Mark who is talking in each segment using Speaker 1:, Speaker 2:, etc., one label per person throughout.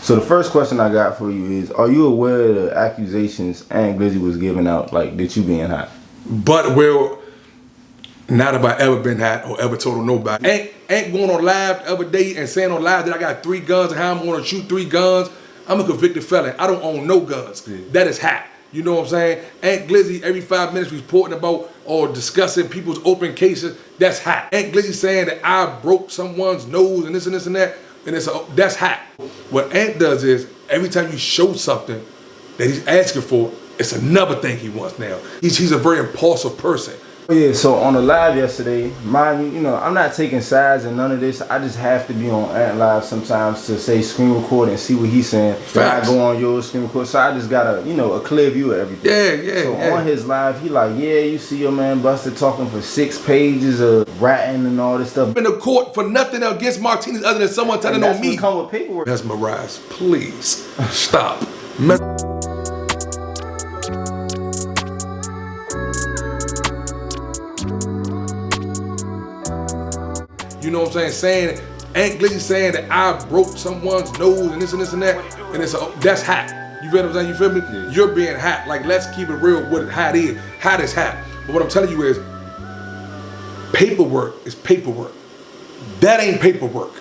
Speaker 1: So the first question I got for you is, are you aware of the accusations Aunt Glizzy was giving out, like, that you being hot?
Speaker 2: But well, not if I ever been hot or ever told nobody. Ain't going on live the other day and saying on live that I got 3 guns and how I'm gonna shoot 3 guns. I'm a convicted felon. I don't own no guns. Yeah. That is hot. You know what I'm saying? Aunt Glizzy every 5 minutes reporting about or discussing people's open cases. That's hot. Aunt Glizzy saying that I broke someone's nose and this and this and that. And that's hot. What Aunt does is every time you show something that he's asking for, it's another thing he wants now. He's a very impulsive person.
Speaker 1: Yeah, so on the live yesterday, mind you, I'm not taking sides and none of this. I just have to be on Ant Live sometimes to say screen record and see what he's saying. Facts. I go on yours, screen record, so I just got a clear view of everything.
Speaker 2: Yeah.
Speaker 1: So on his live, he like, yeah, you see your man Buster talking for 6 pages of ratting and all this stuff.
Speaker 2: In the court for nothing against Martinez other than someone telling on me.
Speaker 1: Come with paperwork.
Speaker 2: Mesmerize, please stop. You know what I'm saying? Aunt Glizzy saying that I broke someone's nose and this and this and that, and that's hot. You feel what I'm saying? You feel me? Yeah. You're being hot. Like, let's keep it real. What hot is? Hot is hot. But what I'm telling you is, paperwork is paperwork. That ain't paperwork.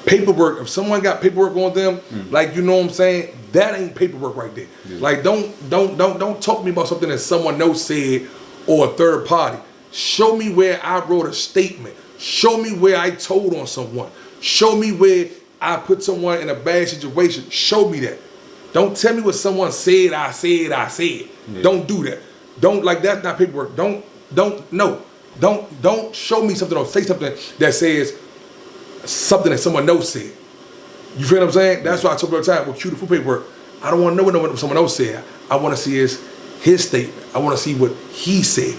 Speaker 2: Paperwork. If someone got paperwork on them, like, you know what I'm saying? That ain't paperwork right there. Yeah. Like, don't talk to me about something that someone else said or a third party. Show me where I wrote a statement. Show me where I told on someone. Show me where I put someone in a bad situation. Show me that. Don't tell me what someone said, I said. Yeah. Don't do that. Don't, like, that's not paperwork. Don't show me something or say something that says something that someone else said. You feel what I'm saying? That's why I told you all the time, with cue the food paperwork, I don't want to know what someone else said. I want to see his statement. I want to see what he said.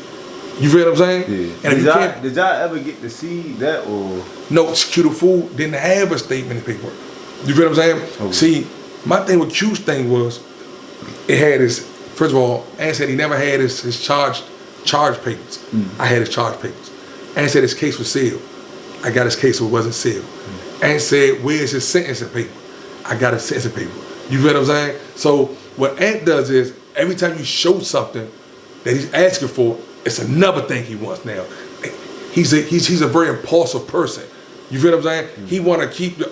Speaker 2: You feel what I'm saying?
Speaker 1: Yeah. And did y'all ever get to see that, or?
Speaker 2: No, Q the Fool didn't have a statement in paperwork. You feel what I'm saying? Okay. See, my thing with Q's thing was, it had his, first of all, Ant said he never had his charge papers. I had his charge papers. Ant said his case was sealed. I got his case, so it wasn't sealed. Ant said, where's his sentencing paper? I got his sentencing paper. You feel what I'm saying? So what Ant does is, every time you show something that he's asking for, it's another thing he wants now. He's a very impulsive person. You feel what I'm saying? He want to keep the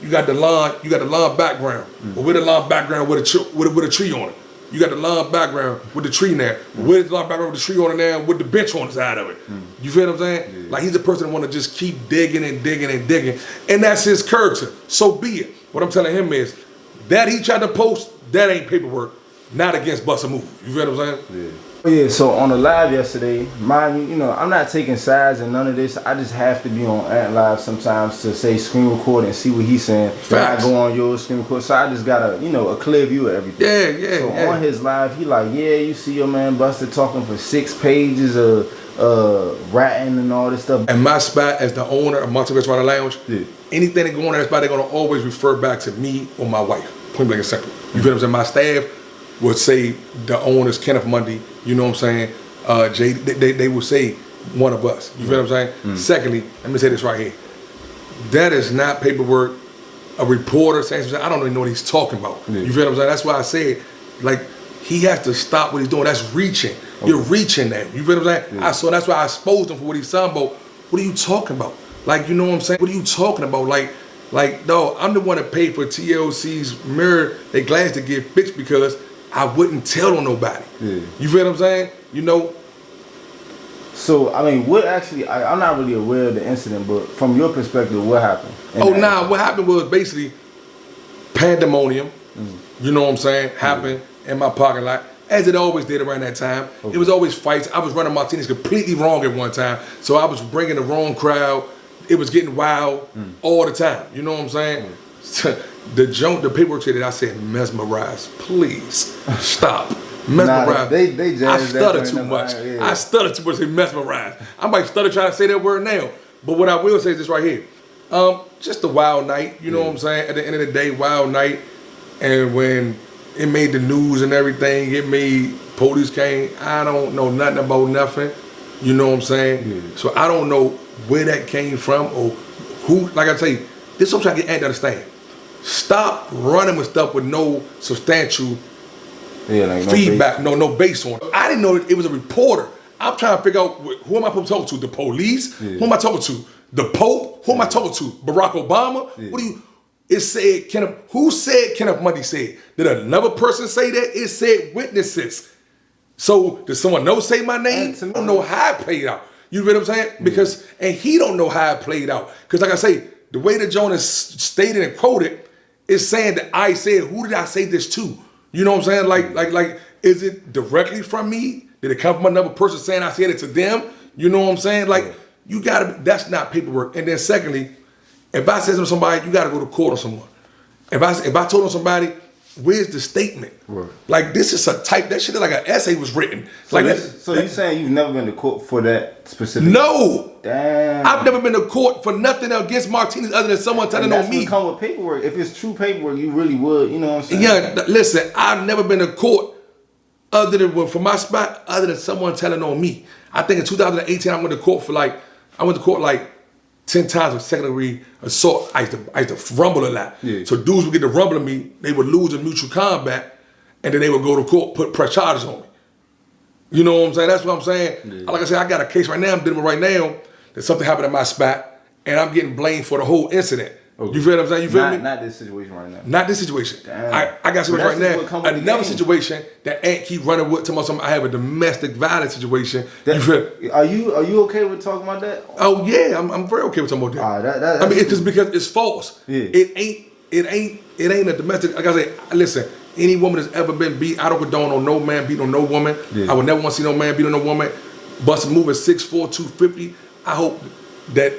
Speaker 2: you got the lawn background. But with the lawn background with a tree on it. You got the lawn background with the tree there. With the lawn background with the tree on it now, with the bench on the side of it. You feel what I'm saying? Yeah. Like, he's a person that want to just keep digging and digging and digging. And that's his character. So be it. What I'm telling him is, that he tried to post, that ain't paperwork. Not against Bustamove. You feel what I'm saying?
Speaker 1: Yeah. Yeah, so on the live yesterday, mind you, I'm not taking sides and none of this. I just have to be on Ant Live sometimes to say screen record and see what he's saying. Facts. I go on yours, screen record, so I just got a clear view of everything.
Speaker 2: Yeah.
Speaker 1: So on his live, he like, yeah, you see your man Buster talking for 6 pages of ratting and all this stuff.
Speaker 2: And my spot as the owner of Monte Restaurant Lounge, anything that go on in that spot, they're gonna always refer back to me or my wife. Point blank and simple. You feel what I'm saying? My staff would say the owners, Kenneth Mundy, you know what I'm saying, Jay, they would say one of us. You feel what I'm saying? Secondly, let me say this right here. That is not paperwork. A reporter saying something, I don't even know what he's talking about. You feel what I'm saying? That's why I said, like, he has to stop what he's doing. That's reaching. You're reaching that. You feel what I'm saying? So that's why I exposed him for what he's talking about. What are you talking about? Like, you know what I'm saying? What are you talking about? Like, no, I'm the one that paid for TLC's mirror, their glass to get fixed because I wouldn't tell on nobody. You feel what I'm saying?
Speaker 1: So, I mean, what actually, I'm not really aware of the incident, but from your perspective, what happened?
Speaker 2: What happened was basically pandemonium, you know what I'm saying, happened in my parking lot, as it always did around that time. It was always fights. I was running Martinez completely wrong at one time, so I was bringing the wrong crowd. It was getting wild all the time, you know what I'm saying? The paperwork said that I said mesmerize, please stop. Mesmerize.
Speaker 1: I
Speaker 2: stutter too much. I stutter too much to say mesmerize. I might stutter trying to say that word now. But what I will say is this right here. Just a wild night, you know what I'm saying? At the end of the day, wild night. And when it made the news and everything, it made police came. I don't know nothing about nothing. You know what I'm saying? So I don't know where that came from or who, like I tell you, this is what I'm trying to get Ant to understand. Stop running with stuff with no substantial
Speaker 1: like
Speaker 2: feedback, no base on it. I didn't know it was a reporter. I'm trying to figure out who am I talking to? The police?
Speaker 1: Yeah.
Speaker 2: Who am I talking to? The Pope? Who am I talking to? Barack Obama?
Speaker 1: Yeah.
Speaker 2: What do you? It said who said Kenneth Mundy said? Did another person say that? It said witnesses. So did someone else say my name? I don't know how it played out. You know what I'm saying? Because and he don't know how it played out. Because like I say, the way that Jonas stated and quoted is saying that I said, who did I say this to? You know what I'm saying? Like, is it directly from me? Did it come from another person saying I said it to them? You know what I'm saying? Like, you gotta, that's not paperwork. And then secondly, if I said to somebody, you gotta go to court on someone. If I told on somebody, where's the statement? Right. Like, this is a type, that shit is like an essay was written.
Speaker 1: So like you saying you've never been to court for that specific?
Speaker 2: No.
Speaker 1: Damn.
Speaker 2: I've never been to court for nothing against Martinez other than someone telling on me.
Speaker 1: That's what come with paperwork. If it's true paperwork, you really would, you know what I'm saying?
Speaker 2: Yeah, listen, I've never been to court other than, for my spot, other than someone telling on me. I think in 2018, I went to court like 10 times for second degree assault. I used to rumble a lot. Yeah. So dudes would get to rumble me, they would lose in mutual combat, and then they would go to court, press charges on me. You know what I'm saying? That's what I'm saying. Yeah. Like I said, I got a case right now I'm dealing with right now that something happened at my spot, and I'm getting blamed for the whole incident. Okay. You feel what I'm saying? You feel me?
Speaker 1: Not this situation right now.
Speaker 2: Not this situation. Damn. I got something right now. Another situation that Ant keep running with, talking about something. I have a domestic violence situation.
Speaker 1: Are you okay with talking about that?
Speaker 2: Oh yeah, I'm very okay with talking about that. I mean, it's because it's false. Yeah. It ain't a domestic. Like I say, listen. Any woman that's ever been beat, I don't condone on no man beating on no woman. Yeah. I would never want to see no man beat on no woman. Bustamove is 6'4", 250. I hope that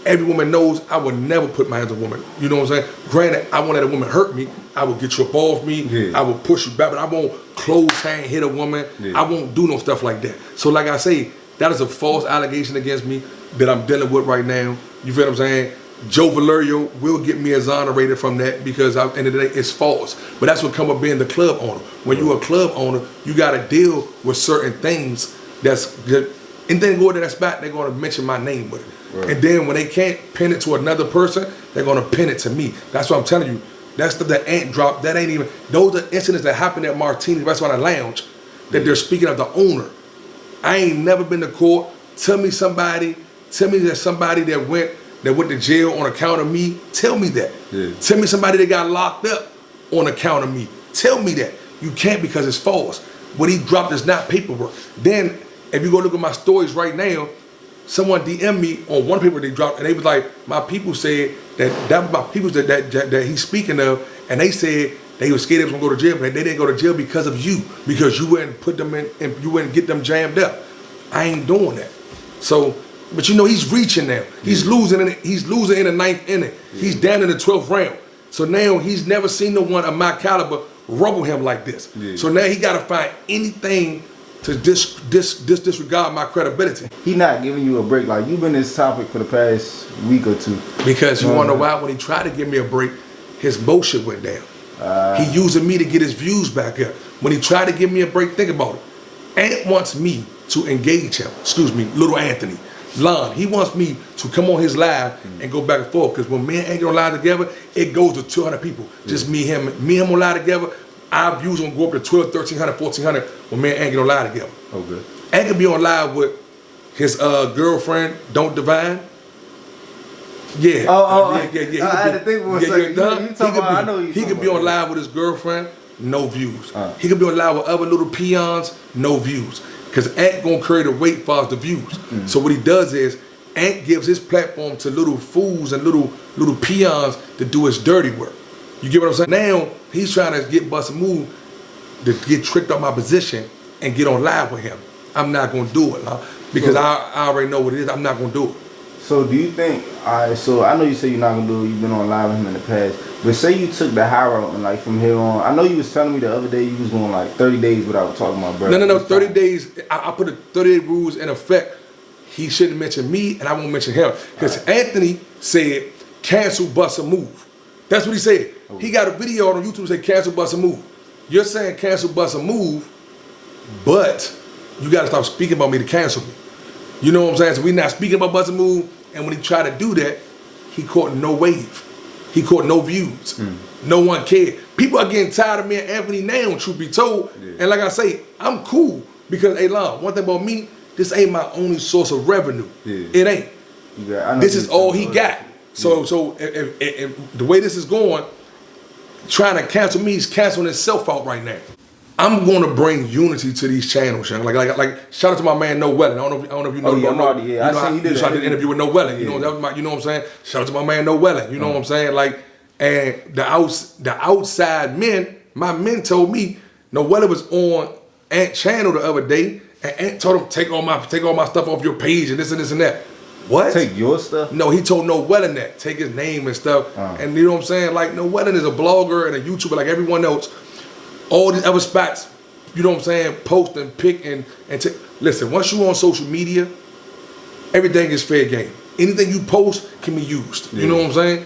Speaker 2: every woman knows I would never put my hands on a woman. You know what I'm saying? Granted, I won't let a woman hurt me. I will get you up off me. Yeah. I will push you back, but I won't close hand hit a woman. Yeah. I won't do no stuff like that. So like I say, that is a false allegation against me that I'm dealing with right now. You feel what I'm saying? Joe Valerio will get me exonerated from that because at the end of the day, it's false. But that's what come up being the club owner. When you're a club owner, you got to deal with certain things and then go to that spot, they're going to mention my name with it. Right. And then when they can't pin it to another person, they're going to pin it to me. That's what I'm telling you. That's the Ant drop. That ain't even, those are incidents that happened at Martini's Restaurant and Lounge that they're speaking of the owner. I ain't never been to court. Tell me that somebody that went to jail on account of me. Tell me that. Yeah. Tell me somebody that got locked up on account of me. Tell me that. You can't because it's false. What he dropped is not paperwork. Then, if you go look at my stories right now, someone DM'd me on one paper they dropped, and they was like, my people said that was my people that he's speaking of, and they said they were scared they was gonna go to jail, but they didn't go to jail because of you, because you wouldn't put them in, and you wouldn't get them jammed up. I ain't doing that. So, but you know he's reaching now. He's losing in the ninth inning. He's down in the 12th round. So now he's never seen no one of my caliber rumble him like this. Yeah. So now he got to find anything to disregard my credibility. He
Speaker 1: not giving you a break. Like, you've been this topic for the past week or two.
Speaker 2: Because you want to know why? When he tried to give me a break, his motion went down. He using me to get his views back up. When he tried to give me a break, think about it. Ant wants me to engage him. Excuse me, Little Anthony. Lon, he wants me to come on his live and go back and forth. Because when me and Ant get on live together, it goes to 200 people. Just me and him on live together. Our views gonna go up to 12, 1,300, 1,400 when me and Ant get on live together. Okay. Ant can be on live with his girlfriend, Don't Divine. Yeah.
Speaker 1: Yeah. I had to think for a second.
Speaker 2: He could be on live with his girlfriend, no views. He could be on live with other little peons, no views. Because Ant gonna carry the weight for us the views. So what he does is, Ant gives his platform to little fools and little peons to do his dirty work. You get what I'm saying? Now, he's trying to get Bustamove to get tricked on my position and get on live with him. I'm not gonna do it, because I already know what it is. I'm not gonna do it.
Speaker 1: So do you think, so I know you say you're not gonna do it, you've been on live with him in the past, but say you took the high route and like from here on, I know you was telling me the other day you was going like 30 days without talking about brother.
Speaker 2: No, 30 days, I put the 30-day rules in effect. He shouldn't mention me and I won't mention him. Because Anthony said, cancel Bustamove. That's what he said. Okay. He got a video on YouTube that said cancel Bustamove. You're saying cancel Bustamove, but you gotta stop speaking about me to cancel me. You know what I'm saying? So we're not speaking about Bustamove, and when he tried to do that, he caught no wave. He caught no views. No one cared. People are getting tired of me and Anthony now, truth be told. And like I say, I'm cool because, hey, Lon, one thing about me, this ain't my only source of revenue. It ain't. This is all he got. So if the way this is going, trying to cancel me, he's canceling himself out right now. I'm gonna bring unity to these channels, Sean. Like shout out to my man Noah Welling. I don't know if you know about Noah.
Speaker 1: Yeah, I did
Speaker 2: an interview with Noah Welling. You know, that was my, you know what I'm saying? Shout out to my man Noah Welling. You know what I'm saying? Like, and the outside men, my men told me Noah Welling was on Ant channel the other day, and Ant told him take all my stuff off your page and this and that. What?
Speaker 1: Take your stuff?
Speaker 2: No, he told Noah Welling that. Take his name and stuff. And you know what I'm saying? Like, Noah Welling is a blogger and a YouTuber like everyone else. All these other spots, you know what I'm saying, post and pick and take. Listen, once you're on social media, everything is fair game. Anything you post can be used. You know what I'm saying?